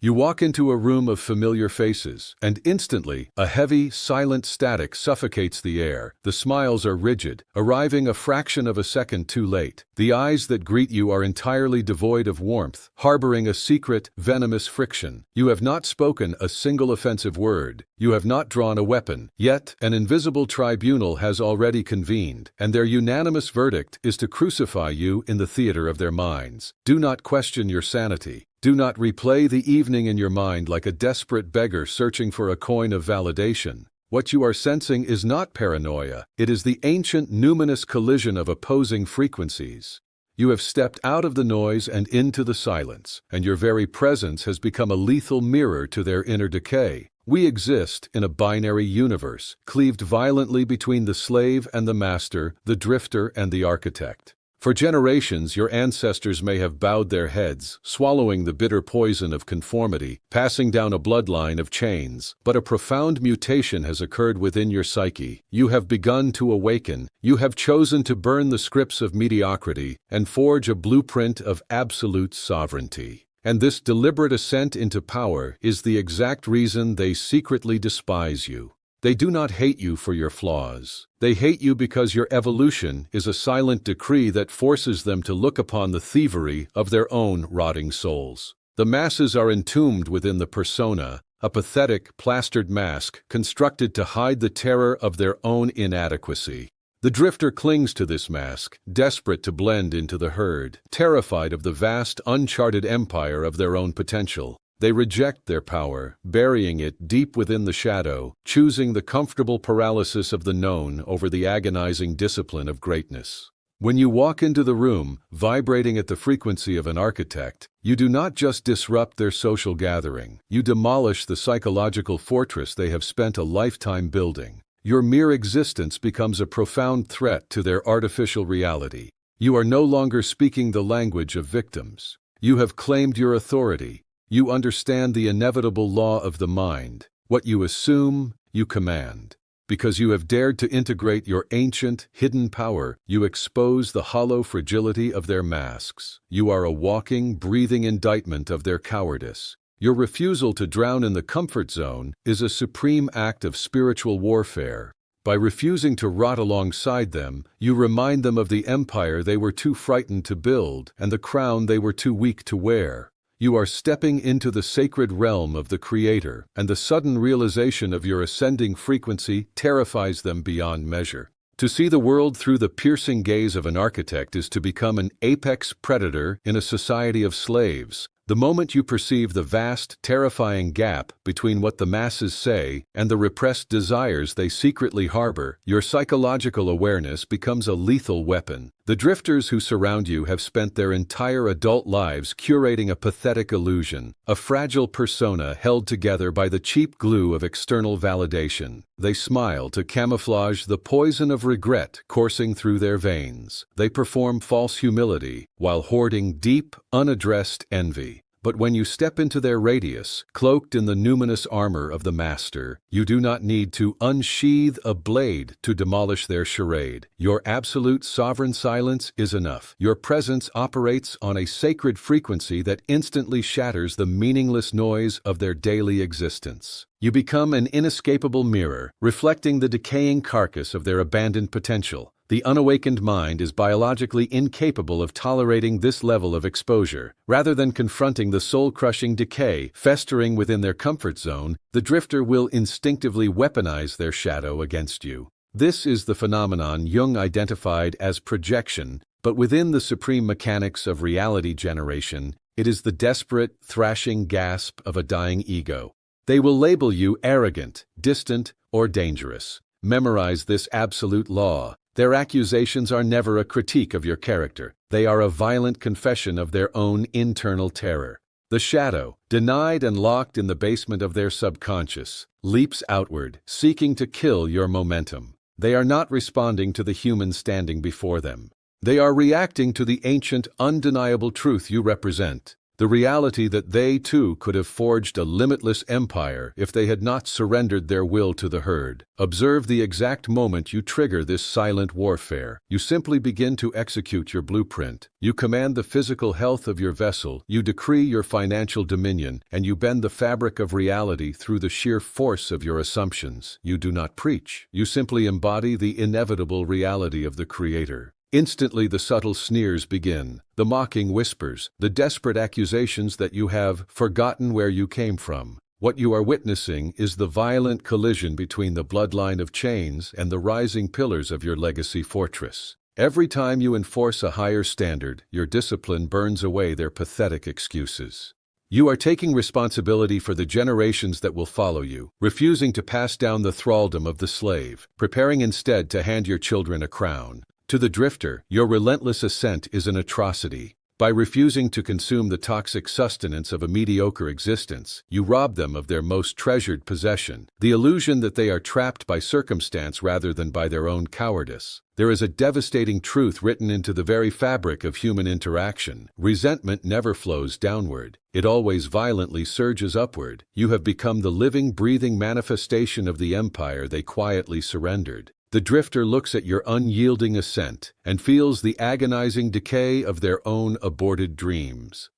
You walk into a room of familiar faces, and instantly, a heavy, silent static suffocates the air. The smiles are rigid, arriving a fraction of a second too late. The eyes that greet you are entirely devoid of warmth, harboring a secret, venomous friction. You have not spoken a single offensive word. You have not drawn a weapon. Yet, an invisible tribunal has already convened, and their unanimous verdict is to crucify you in the theater of their minds. Do not question your sanity. Do not replay the evening in your mind like a desperate beggar searching for a coin of validation. What you are sensing is not paranoia. It is the ancient numinous collision of opposing frequencies. You have stepped out of the noise and into the silence, and your very presence has become a lethal mirror to their inner decay. We exist in a binary universe, cleaved violently between the slave and the master, the drifter and the architect. For generations, your ancestors may have bowed their heads, swallowing the bitter poison of conformity, passing down a bloodline of chains. But a profound mutation has occurred within your psyche. You have begun to awaken. You have chosen to burn the scripts of mediocrity and forge a blueprint of absolute sovereignty. And this deliberate ascent into power is the exact reason they secretly despise you. They do not hate you for your flaws. They hate you because your evolution is a silent decree that forces them to look upon the thievery of their own rotting souls. The masses are entombed within the persona, a pathetic, plastered mask constructed to hide the terror of their own inadequacy. The drifter clings to this mask, desperate to blend into the herd, terrified of the vast, uncharted empire of their own potential. They reject their power, burying it deep within the shadow, choosing the comfortable paralysis of the known over the agonizing discipline of greatness. When you walk into the room, vibrating at the frequency of an architect, you do not just disrupt their social gathering, you demolish the psychological fortress they have spent a lifetime building. Your mere existence becomes a profound threat to their artificial reality. You are no longer speaking the language of victims. You have claimed your authority. You understand the inevitable law of the mind. What you assume, you command. Because you have dared to integrate your ancient, hidden power, you expose the hollow fragility of their masks. You are a walking, breathing indictment of their cowardice. Your refusal to drown in the comfort zone is a supreme act of spiritual warfare. By refusing to rot alongside them, you remind them of the empire they were too frightened to build and the crown they were too weak to wear. You are stepping into the sacred realm of the Creator, and the sudden realization of your ascending frequency terrifies them beyond measure. To see the world through the piercing gaze of an architect is to become an apex predator in a society of slaves. The moment you perceive the vast, terrifying gap between what the masses say and the repressed desires they secretly harbor, your psychological awareness becomes a lethal weapon. The drifters who surround you have spent their entire adult lives curating a pathetic illusion, a fragile persona held together by the cheap glue of external validation. They smile to camouflage the poison of regret coursing through their veins. They perform false humility while hoarding deep, unaddressed envy. But when you step into their radius, cloaked in the numinous armor of the master, you do not need to unsheathe a blade to demolish their charade. Your absolute sovereign silence is enough. Your presence operates on a sacred frequency that instantly shatters the meaningless noise of their daily existence. You become an inescapable mirror, reflecting the decaying carcass of their abandoned potential. The unawakened mind is biologically incapable of tolerating this level of exposure. Rather than confronting the soul-crushing decay festering within their comfort zone, the drifter will instinctively weaponize their shadow against you. This is the phenomenon Jung identified as projection, but within the supreme mechanics of reality generation, it is the desperate, thrashing gasp of a dying ego. They will label you arrogant, distant, or dangerous. Memorize this absolute law. Their accusations are never a critique of your character. They are a violent confession of their own internal terror. The shadow, denied and locked in the basement of their subconscious, leaps outward, seeking to kill your momentum. They are not responding to the human standing before them. They are reacting to the ancient, undeniable truth you represent. the reality that they, too, could have forged a limitless empire if they had not surrendered their will to the herd. Observe the exact moment you trigger this silent warfare. You simply begin to execute your blueprint. You command the physical health of your vessel, you decree your financial dominion, and you bend the fabric of reality through the sheer force of your assumptions. You do not preach. You simply embody the inevitable reality of the Creator. Instantly the subtle sneers begin, the mocking whispers, the desperate accusations that you have forgotten where you came from. What you are witnessing is the violent collision between the bloodline of chains and the rising pillars of your legacy fortress. Every time you enforce a higher standard, your discipline burns away their pathetic excuses. You are taking responsibility for the generations that will follow you, refusing to pass down the thraldom of the slave, preparing instead to hand your children a crown. To the drifter, your relentless ascent is an atrocity. By refusing to consume the toxic sustenance of a mediocre existence, you rob them of their most treasured possession, the illusion that they are trapped by circumstance rather than by their own cowardice. There is a devastating truth written into the very fabric of human interaction. Resentment never flows downward. It always violently surges upward. You have become the living, breathing manifestation of the empire they quietly surrendered. The drifter looks at your unyielding ascent and feels the agonizing decay of their own aborted dreams.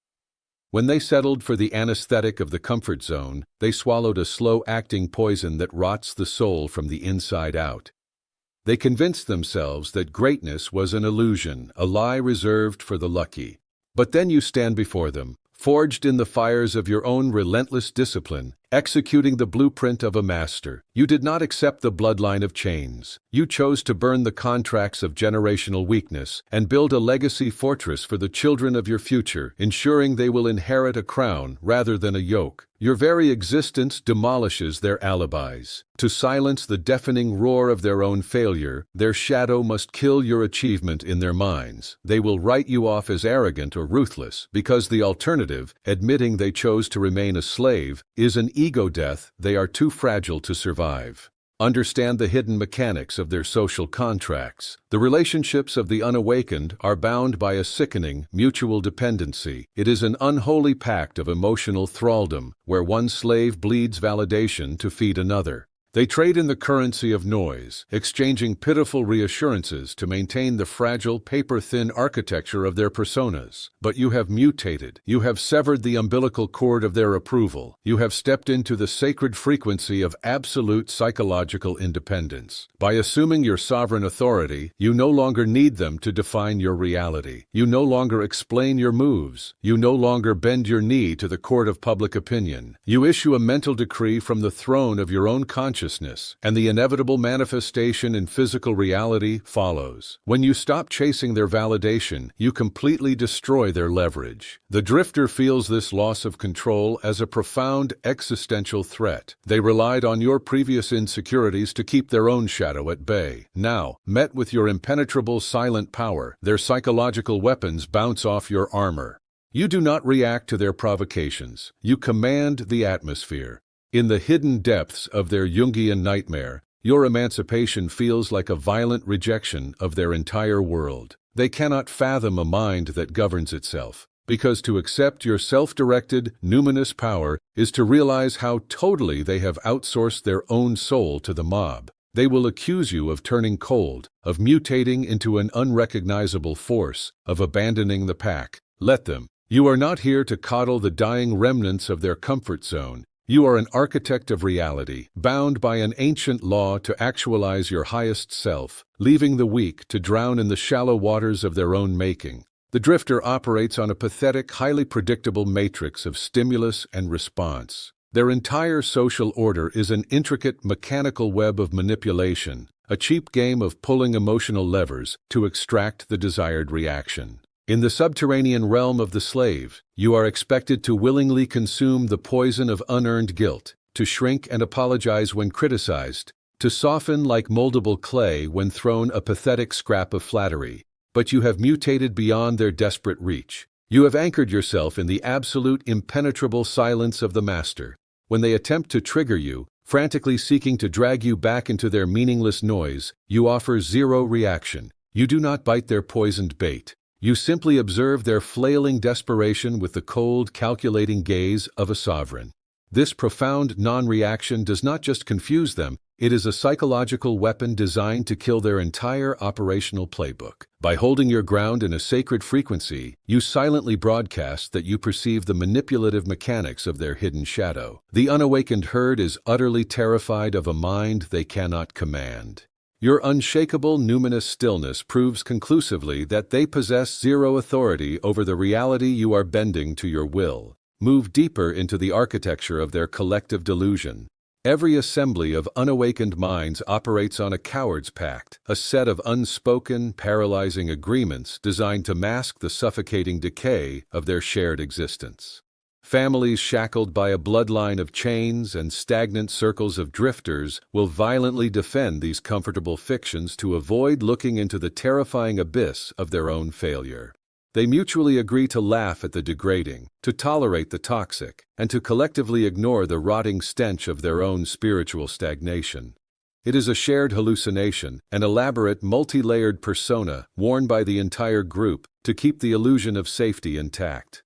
When they settled for the anesthetic of the comfort zone, they swallowed a slow-acting poison that rots the soul from the inside out. They convinced themselves that greatness was an illusion, a lie reserved for the lucky. But then you stand before them, forged in the fires of your own relentless discipline, executing the blueprint of a master. You did not accept the bloodline of chains. You chose to burn the contracts of generational weakness and build a legacy fortress for the children of your future, ensuring they will inherit a crown rather than a yoke. Your very existence demolishes their alibis. To silence the deafening roar of their own failure, their shadow must kill your achievement in their minds. They will write you off as arrogant or ruthless, because the alternative, admitting they chose to remain a slave, is an ego death they are too fragile to survive. Understand the hidden mechanics of their social contracts. The relationships of the unawakened are bound by a sickening, mutual dependency. It is an unholy pact of emotional thraldom, where one slave bleeds validation to feed another. They trade in the currency of noise, exchanging pitiful reassurances to maintain the fragile, paper-thin architecture of their personas. But you have mutated. You have severed the umbilical cord of their approval. You have stepped into the sacred frequency of absolute psychological independence. By assuming your sovereign authority, you no longer need them to define your reality. You no longer explain your moves. You no longer bend your knee to the court of public opinion. You issue a mental decree from the throne of your own consciousness, and the inevitable manifestation in physical reality follows. When you stop chasing their validation, you completely destroy their leverage. The drifter feels this loss of control as a profound existential threat. They relied on your previous insecurities to keep their own shadow at bay. Now, met with your impenetrable silent power, their psychological weapons bounce off your armor. You do not react to their provocations. You command the atmosphere. In the hidden depths of their Jungian nightmare, your emancipation feels like a violent rejection of their entire world. They cannot fathom a mind that governs itself, because to accept your self-directed, numinous power is to realize how totally they have outsourced their own soul to the mob. They will accuse you of turning cold, of mutating into an unrecognizable force, of abandoning the pack. Let them. You are not here to coddle the dying remnants of their comfort zone. You are an architect of reality, bound by an ancient law to actualize your highest self, leaving the weak to drown in the shallow waters of their own making. The drifter operates on a pathetic, highly predictable matrix of stimulus and response. Their entire social order is an intricate mechanical web of manipulation, a cheap game of pulling emotional levers to extract the desired reaction. In the subterranean realm of the slave, you are expected to willingly consume the poison of unearned guilt, to shrink and apologize when criticized, to soften like moldable clay when thrown a pathetic scrap of flattery. But you have mutated beyond their desperate reach. You have anchored yourself in the absolute impenetrable silence of the master. When they attempt to trigger you, frantically seeking to drag you back into their meaningless noise, you offer zero reaction. You do not bite their poisoned bait. You simply observe their flailing desperation with the cold, calculating gaze of a sovereign. This profound non-reaction does not just confuse them, it is a psychological weapon designed to kill their entire operational playbook. By holding your ground in a sacred frequency, you silently broadcast that you perceive the manipulative mechanics of their hidden shadow. The unawakened herd is utterly terrified of a mind they cannot command. Your unshakable numinous stillness proves conclusively that they possess zero authority over the reality you are bending to your will. Move deeper into the architecture of their collective delusion. Every assembly of unawakened minds operates on a coward's pact, a set of unspoken, paralyzing agreements designed to mask the suffocating decay of their shared existence. Families shackled by a bloodline of chains and stagnant circles of drifters will violently defend these comfortable fictions to avoid looking into the terrifying abyss of their own failure. They mutually agree to laugh at the degrading, to tolerate the toxic, and to collectively ignore the rotting stench of their own spiritual stagnation. It is a shared hallucination, an elaborate, multi-layered persona worn by the entire group to keep the illusion of safety intact.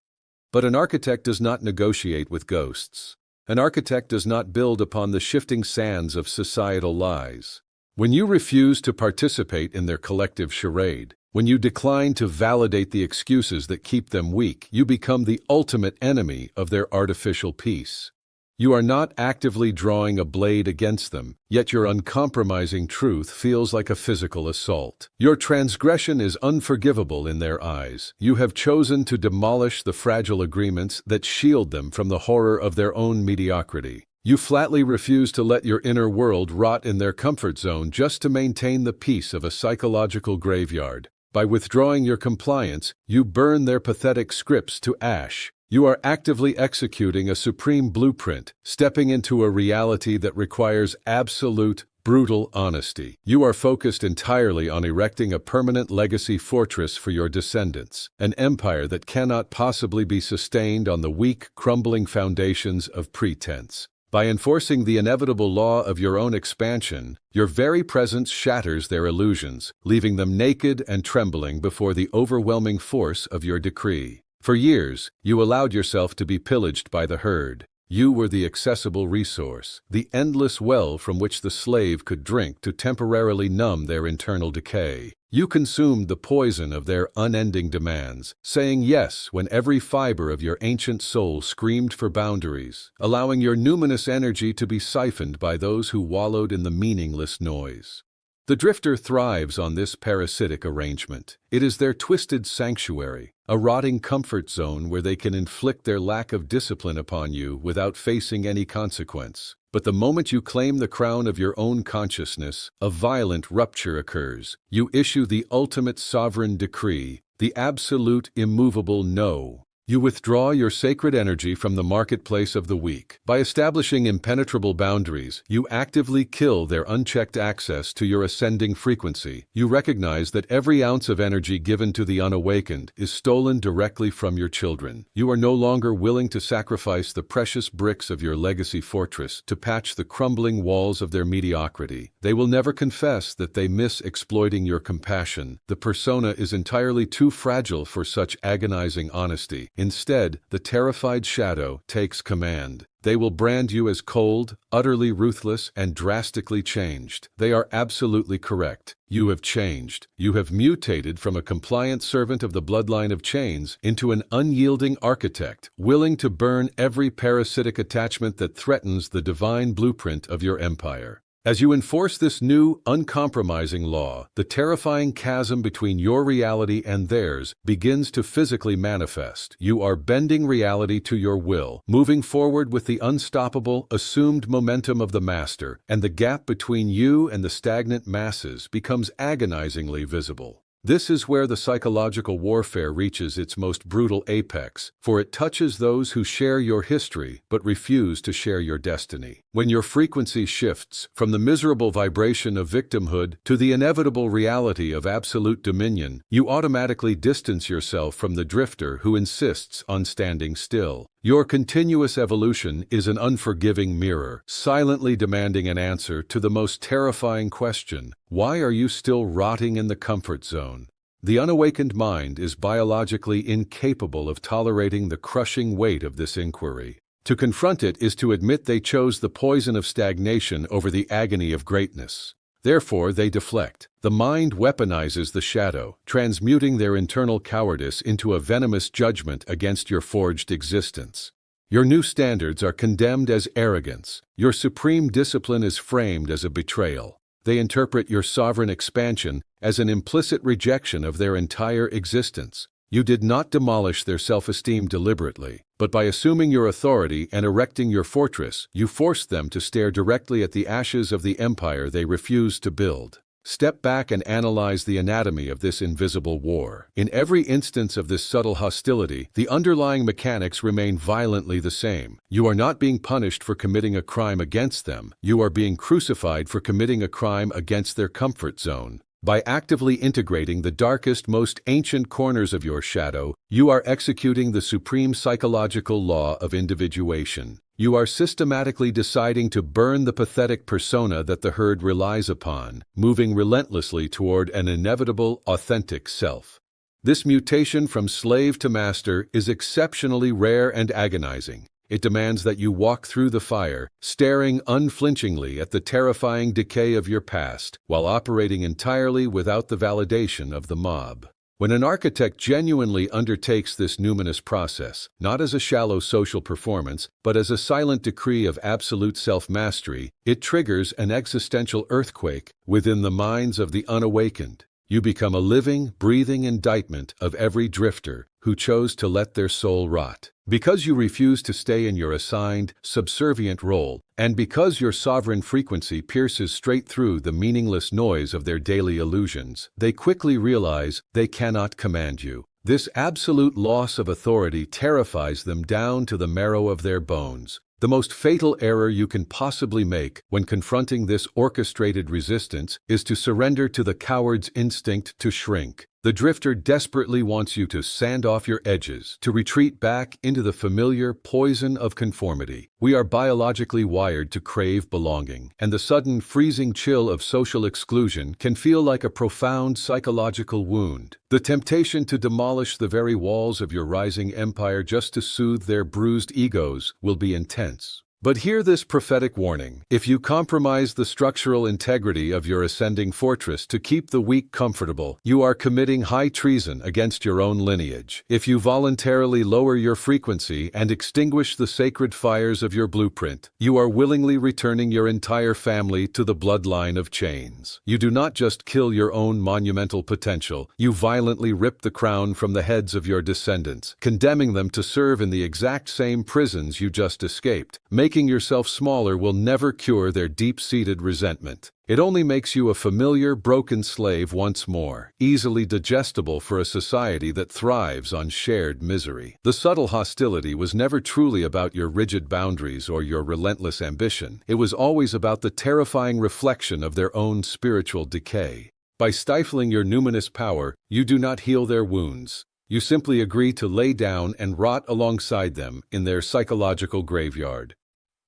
But an architect does not negotiate with ghosts. An architect does not build upon the shifting sands of societal lies. When you refuse to participate in their collective charade, when you decline to validate the excuses that keep them weak, you become the ultimate enemy of their artificial peace. You are not actively drawing a blade against them, yet your uncompromising truth feels like a physical assault. Your transgression is unforgivable in their eyes. You have chosen to demolish the fragile agreements that shield them from the horror of their own mediocrity. You flatly refuse to let your inner world rot in their comfort zone just to maintain the peace of a psychological graveyard. By withdrawing your compliance, you burn their pathetic scripts to ash. You are actively executing a supreme blueprint, stepping into a reality that requires absolute, brutal honesty. You are focused entirely on erecting a permanent legacy fortress for your descendants, an empire that cannot possibly be sustained on the weak, crumbling foundations of pretense. By enforcing the inevitable law of your own expansion, your very presence shatters their illusions, leaving them naked and trembling before the overwhelming force of your decree. For years, you allowed yourself to be pillaged by the herd. You were the accessible resource, the endless well from which the slave could drink to temporarily numb their internal decay. You consumed the poison of their unending demands, saying yes when every fiber of your ancient soul screamed for boundaries, allowing your numinous energy to be siphoned by those who wallowed in the meaningless noise. The drifter thrives on this parasitic arrangement. It is their twisted sanctuary, a rotting comfort zone where they can inflict their lack of discipline upon you without facing any consequence. But the moment you claim the crown of your own consciousness, a violent rupture occurs. You issue the ultimate sovereign decree, the absolute immovable no. You withdraw your sacred energy from the marketplace of the weak. By establishing impenetrable boundaries, you actively kill their unchecked access to your ascending frequency. You recognize that every ounce of energy given to the unawakened is stolen directly from your children. You are no longer willing to sacrifice the precious bricks of your legacy fortress to patch the crumbling walls of their mediocrity. They will never confess that they miss exploiting your compassion. The persona is entirely too fragile for such agonizing honesty. Instead, the terrified shadow takes command. They will brand you as cold, utterly ruthless, and drastically changed. They are absolutely correct. You have changed. You have mutated from a compliant servant of the bloodline of chains into an unyielding architect, willing to burn every parasitic attachment that threatens the divine blueprint of your empire. As you enforce this new, uncompromising law, the terrifying chasm between your reality and theirs begins to physically manifest. You are bending reality to your will, moving forward with the unstoppable, assumed momentum of the master, and the gap between you and the stagnant masses becomes agonizingly visible. This is where the psychological warfare reaches its most brutal apex, for it touches those who share your history but refuse to share your destiny. When your frequency shifts from the miserable vibration of victimhood to the inevitable reality of absolute dominion, you automatically distance yourself from the drifter who insists on standing still. Your continuous evolution is an unforgiving mirror, silently demanding an answer to the most terrifying question: why are you still rotting in the comfort zone? The unawakened mind is biologically incapable of tolerating the crushing weight of this inquiry. To confront it is to admit they chose the poison of stagnation over the agony of greatness. Therefore, they deflect. The mind weaponizes the shadow, transmuting their internal cowardice into a venomous judgment against your forged existence. Your new standards are condemned as arrogance. Your supreme discipline is framed as a betrayal. They interpret your sovereign expansion as an implicit rejection of their entire existence. You did not demolish their self-esteem deliberately, but by assuming your authority and erecting your fortress, you forced them to stare directly at the ashes of the empire they refused to build. Step back and analyze the anatomy of this invisible war. In every instance of this subtle hostility, the underlying mechanics remain violently the same. You are not being punished for committing a crime against them. You are being crucified for committing a crime against their comfort zone. By actively integrating the darkest, most ancient corners of your shadow, you are executing the supreme psychological law of individuation. You are systematically deciding to burn the pathetic persona that the herd relies upon, moving relentlessly toward an inevitable, authentic self. This mutation from slave to master is exceptionally rare and agonizing. It demands that you walk through the fire, staring unflinchingly at the terrifying decay of your past, while operating entirely without the validation of the mob. When an architect genuinely undertakes this numinous process, not as a shallow social performance, but as a silent decree of absolute self-mastery, it triggers an existential earthquake within the minds of the unawakened. You become a living, breathing indictment of every drifter who chose to let their soul rot. Because you refuse to stay in your assigned, subservient role, and because your sovereign frequency pierces straight through the meaningless noise of their daily illusions, they quickly realize they cannot command you. This absolute loss of authority terrifies them down to the marrow of their bones. The most fatal error you can possibly make when confronting this orchestrated resistance is to surrender to the coward's instinct to shrink. The drifter desperately wants you to sand off your edges, to retreat back into the familiar poison of conformity. We are biologically wired to crave belonging, and the sudden freezing chill of social exclusion can feel like a profound psychological wound. The temptation to demolish the very walls of your rising empire just to soothe their bruised egos will be intense. But hear this prophetic warning. If you compromise the structural integrity of your ascending fortress to keep the weak comfortable, you are committing high treason against your own lineage. If you voluntarily lower your frequency and extinguish the sacred fires of your blueprint, you are willingly returning your entire family to the bloodline of chains. You do not just kill your own monumental potential, you violently rip the crown from the heads of your descendants, condemning them to serve in the exact same prisons you just escaped. Making yourself smaller will never cure their deep-seated resentment. It only makes you a familiar, broken slave once more, easily digestible for a society that thrives on shared misery. The subtle hostility was never truly about your rigid boundaries or your relentless ambition. It was always about the terrifying reflection of their own spiritual decay. By stifling your numinous power, you do not heal their wounds. You simply agree to lay down and rot alongside them in their psychological graveyard.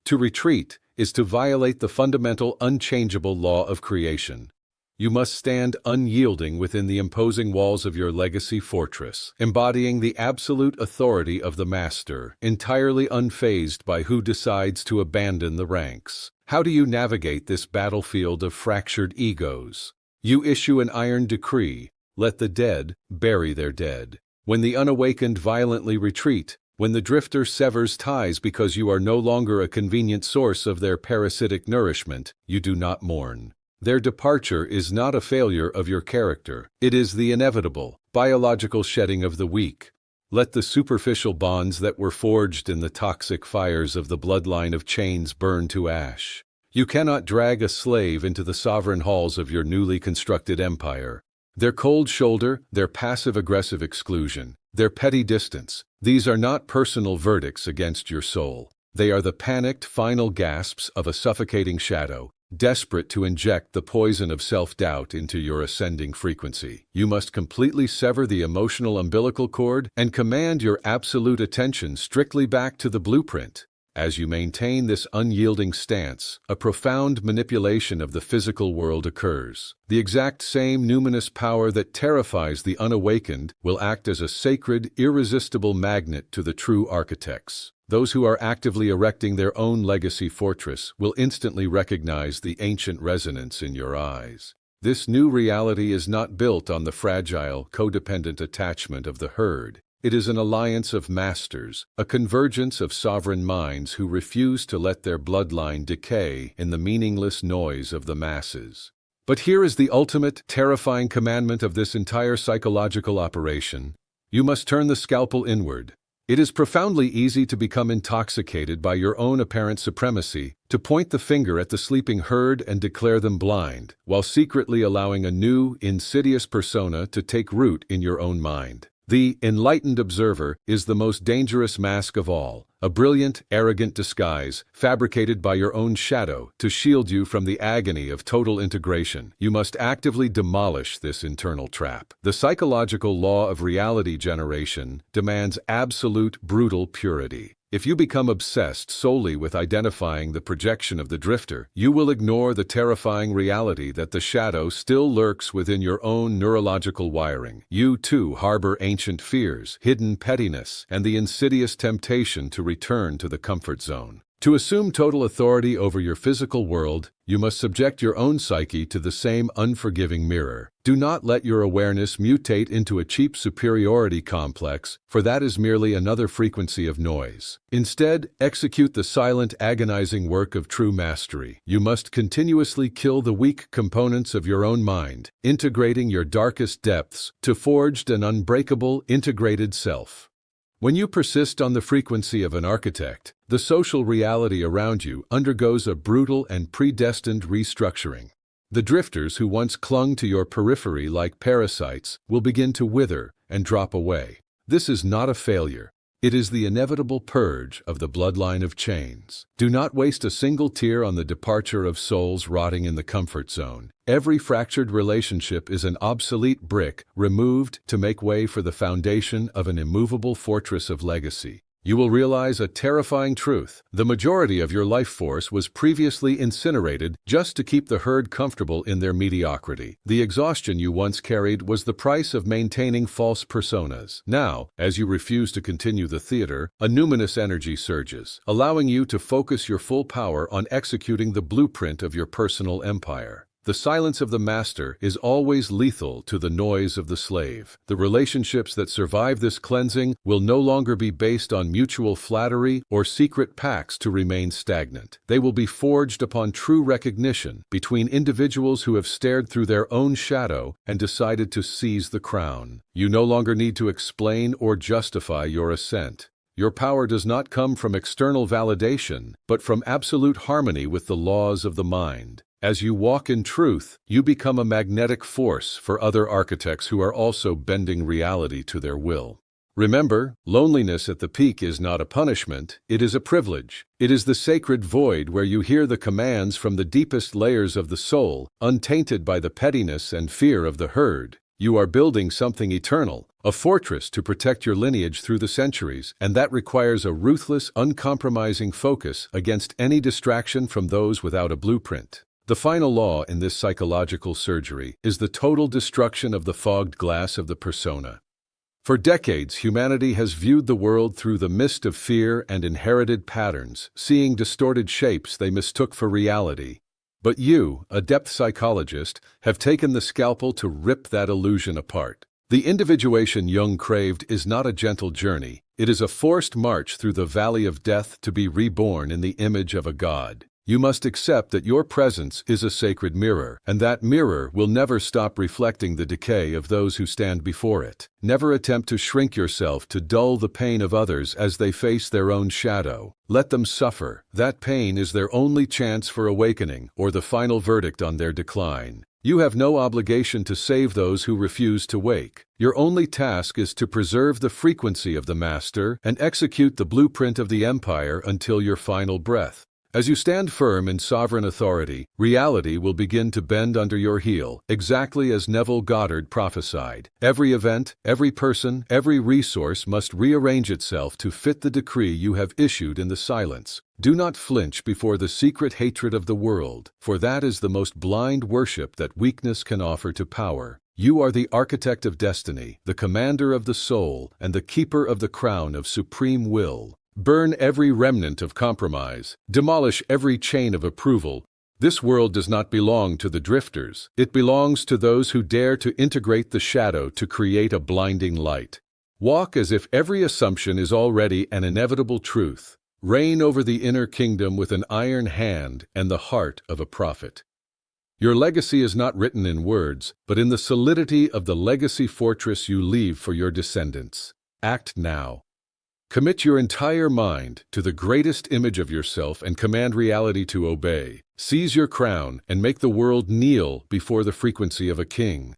To retreat is to violate the fundamental, unchangeable law of creation. You must stand unyielding within the imposing walls of your legacy fortress, embodying the absolute authority of the master, entirely unfazed by who decides to abandon the ranks. How do you navigate this battlefield of fractured egos? You issue an iron decree: let the dead bury their dead. When the unawakened violently retreat, when the drifter severs ties because you are no longer a convenient source of their parasitic nourishment, you do not mourn. Their departure is not a failure of your character. It is the inevitable, biological shedding of the weak. Let the superficial bonds that were forged in the toxic fires of the bloodline of chains burn to ash. You cannot drag a slave into the sovereign halls of your newly constructed empire. Their cold shoulder, their passive-aggressive exclusion, their petty distance, these are not personal verdicts against your soul. They are the panicked final gasps of a suffocating shadow, desperate to inject the poison of self-doubt into your ascending frequency. You must completely sever the emotional umbilical cord and command your absolute attention strictly back to the blueprint. As you maintain this unyielding stance, a profound manipulation of the physical world occurs. The exact same numinous power that terrifies the unawakened will act as a sacred, irresistible magnet to the true architects. Those who are actively erecting their own legacy fortress will instantly recognize the ancient resonance in your eyes. This new reality is not built on the fragile, codependent attachment of the herd. It is an alliance of masters, a convergence of sovereign minds who refuse to let their bloodline decay in the meaningless noise of the masses. But here is the ultimate, terrifying commandment of this entire psychological operation. You must turn the scalpel inward. It is profoundly easy to become intoxicated by your own apparent supremacy, to point the finger at the sleeping herd and declare them blind, while secretly allowing a new, insidious persona to take root in your own mind. The enlightened observer is the most dangerous mask of all, a brilliant, arrogant disguise fabricated by your own shadow to shield you from the agony of total integration. You must actively demolish this internal trap. The psychological law of reality generation demands absolute, brutal purity. If you become obsessed solely with identifying the projection of the drifter, you will ignore the terrifying reality that the shadow still lurks within your own neurological wiring. You, too, harbor ancient fears, hidden pettiness, and the insidious temptation to return to the comfort zone. To assume total authority over your physical world, you must subject your own psyche to the same unforgiving mirror. Do not let your awareness mutate into a cheap superiority complex, for that is merely another frequency of noise. Instead, execute the silent, agonizing work of true mastery. You must continuously kill the weak components of your own mind, integrating your darkest depths to forge an unbreakable, integrated self. When you persist on the frequency of an architect, the social reality around you undergoes a brutal and predestined restructuring. The drifters who once clung to your periphery like parasites will begin to wither and drop away. This is not a failure. It is the inevitable purge of the bloodline of chains. Do not waste a single tear on the departure of souls rotting in the comfort zone. Every fractured relationship is an obsolete brick removed to make way for the foundation of an immovable fortress of legacy. You will realize a terrifying truth. The majority of your life force was previously incinerated just to keep the herd comfortable in their mediocrity. The exhaustion you once carried was the price of maintaining false personas. Now, as you refuse to continue the theater, a numinous energy surges, allowing you to focus your full power on executing the blueprint of your personal empire. The silence of the master is always lethal to the noise of the slave. The relationships that survive this cleansing will no longer be based on mutual flattery or secret pacts to remain stagnant. They will be forged upon true recognition between individuals who have stared through their own shadow and decided to seize the crown. You no longer need to explain or justify your ascent. Your power does not come from external validation, but from absolute harmony with the laws of the mind. As you walk in truth, you become a magnetic force for other architects who are also bending reality to their will. Remember, loneliness at the peak is not a punishment, it is a privilege. It is the sacred void where you hear the commands from the deepest layers of the soul, untainted by the pettiness and fear of the herd. You are building something eternal, a fortress to protect your lineage through the centuries, and that requires a ruthless, uncompromising focus against any distraction from those without a blueprint. The final law in this psychological surgery is the total destruction of the fogged glass of the persona. For decades, humanity has viewed the world through the mist of fear and inherited patterns, seeing distorted shapes they mistook for reality. But you, a depth psychologist, have taken the scalpel to rip that illusion apart. The individuation Jung craved is not a gentle journey, it is a forced march through the valley of death to be reborn in the image of a god. You must accept that your presence is a sacred mirror, and that mirror will never stop reflecting the decay of those who stand before it. Never attempt to shrink yourself to dull the pain of others as they face their own shadow. Let them suffer. That pain is their only chance for awakening, or the final verdict on their decline. You have no obligation to save those who refuse to wake. Your only task is to preserve the frequency of the master and execute the blueprint of the empire until your final breath. As you stand firm in sovereign authority, reality will begin to bend under your heel, exactly as Neville Goddard prophesied. Every event, every person, every resource must rearrange itself to fit the decree you have issued in the silence. Do not flinch before the secret hatred of the world, for that is the most blind worship that weakness can offer to power. You are the architect of destiny, the commander of the soul, and the keeper of the crown of supreme will. Burn every remnant of compromise. Demolish every chain of approval. This world does not belong to the drifters. It belongs to those who dare to integrate the shadow to create a blinding light. Walk as if every assumption is already an inevitable truth. Reign over the inner kingdom with an iron hand and the heart of a prophet. Your legacy is not written in words, but in the solidity of the legacy fortress you leave for your descendants. Act now. Commit your entire mind to the greatest image of yourself and command reality to obey. Seize your crown and make the world kneel before the frequency of a king.